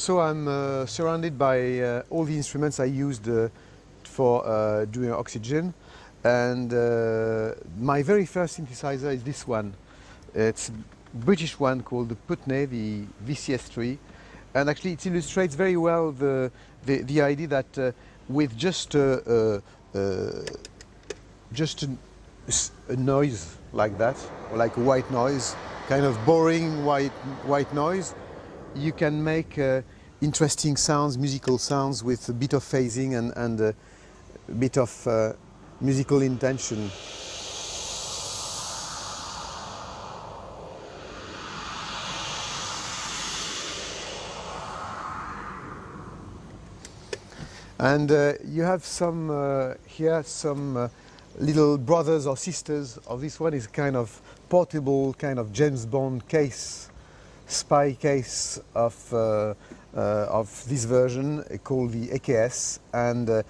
So I'm surrounded by all the instruments I used for doing Oxygene, and my very first synthesizer is this one. It's a British one called the Putney, the VCS3, and actually it illustrates very well the idea that with just a noise like that, or like a white noise, kind of boring white noise, you can make interesting sounds, musical sounds with a bit of phasing and a bit of musical intention. And you have some here some little brothers or sisters of this one. Is kind of portable, kind of James Bond case, spy case of this version called the AKS, and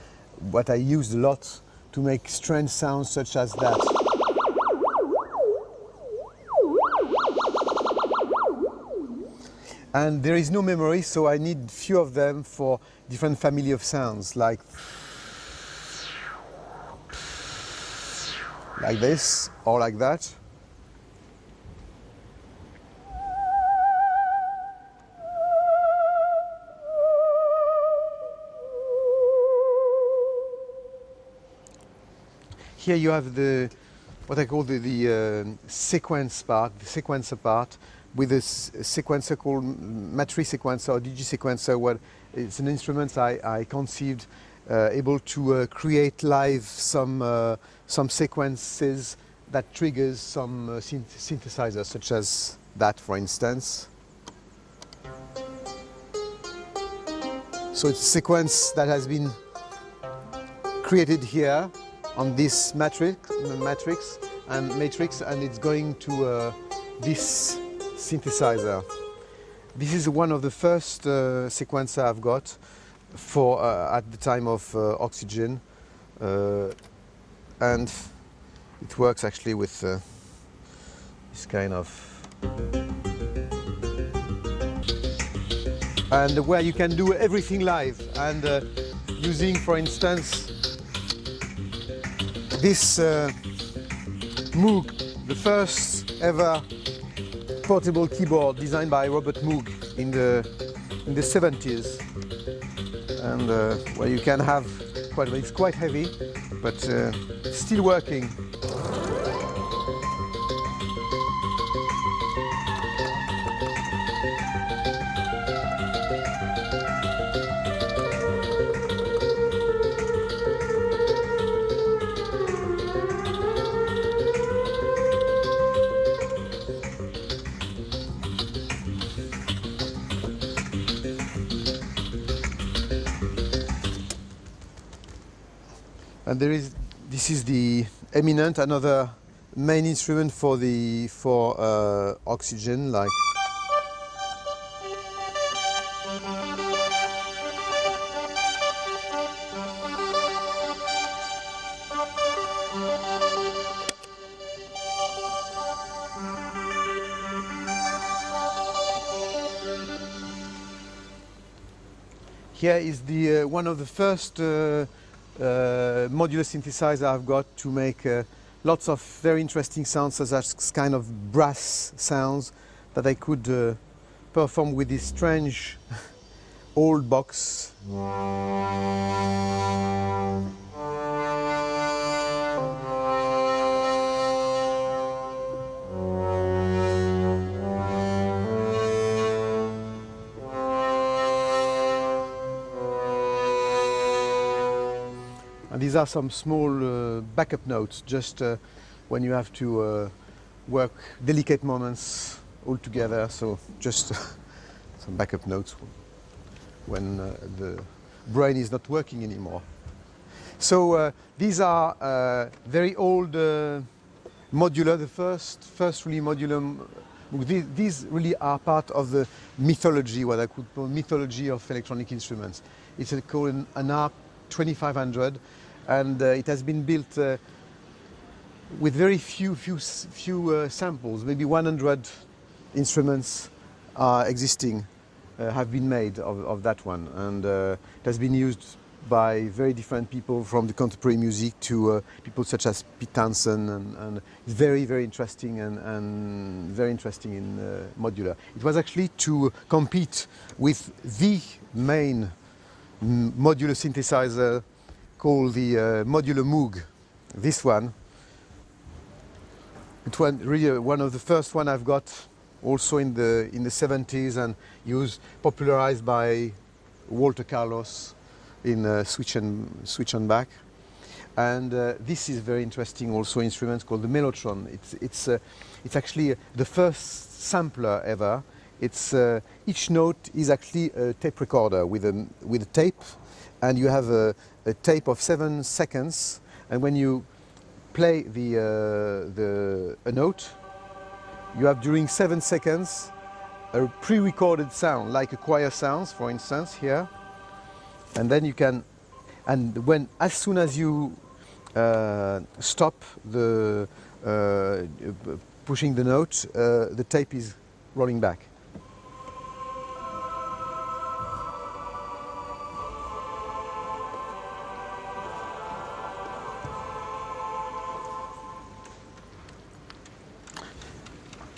what I used a lot to make strange sounds such as that. And there is no memory, so I need few of them for different family of sounds, like this or like that. Here you have what I call the sequence part, the sequencer part, with a sequencer called matrix sequencer or digi sequencer. It's an instrument I conceived able to create live some sequences that triggers some synthesizers, such as that, for instance. So it's a sequence that has been created here on this matrix, and it's going to this synthesizer. This is one of the first sequencer I've got for at the time of Oxygene, and it works actually with this kind of, and where you can do everything live, and using, for instance, this Moog, the first ever portable keyboard designed by Robert Moog in the 70s, and where you can have it's quite heavy, but still working. And this is the Eminent, another main instrument for Oxygene, like. Here is the one of the first modular synthesizer I've got to make lots of very interesting sounds, such as kind of brass sounds that I could perform with this strange old box. And these are some small backup notes, just when you have to work delicate moments all together. So just some backup notes when the brain is not working anymore. So these are very old modular, the first really modular. These really are part of the mythology, what I could call mythology of electronic instruments. It's called an ARC 2500, and it has been built with very few samples. Maybe 100 instruments are existing have been made of that one, and it has been used by very different people, from the contemporary music to people such as Pete Townsend, and it's very, very interesting and very interesting in modular. It was actually to compete with the main modular synthesizer called the modular Moog. This one. It was really one of the first one I've got, also in the 70s, and popularized by Walter Carlos in Switch and Back. And this is very interesting also instrument called the Mellotron. It's actually the first sampler ever. Each note is actually a tape recorder with a tape, and you have a tape of 7 seconds, and when you play a note, you have during 7 seconds a pre-recorded sound, like a choir sounds, for instance, here. And then you can, as soon as you stop the pushing the note, the tape is rolling back.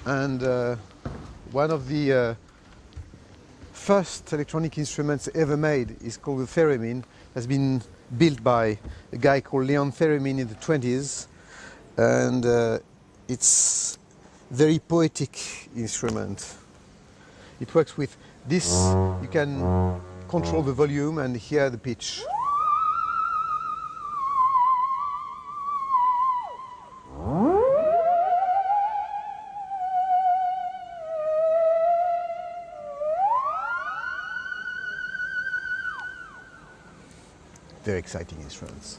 And one of the first electronic instruments ever made is called the theremin. It has been built by a guy called Leon Theremin in the 20s, and it's very poetic instrument. It works with this. You can control the volume and hear the pitch. Very exciting instruments.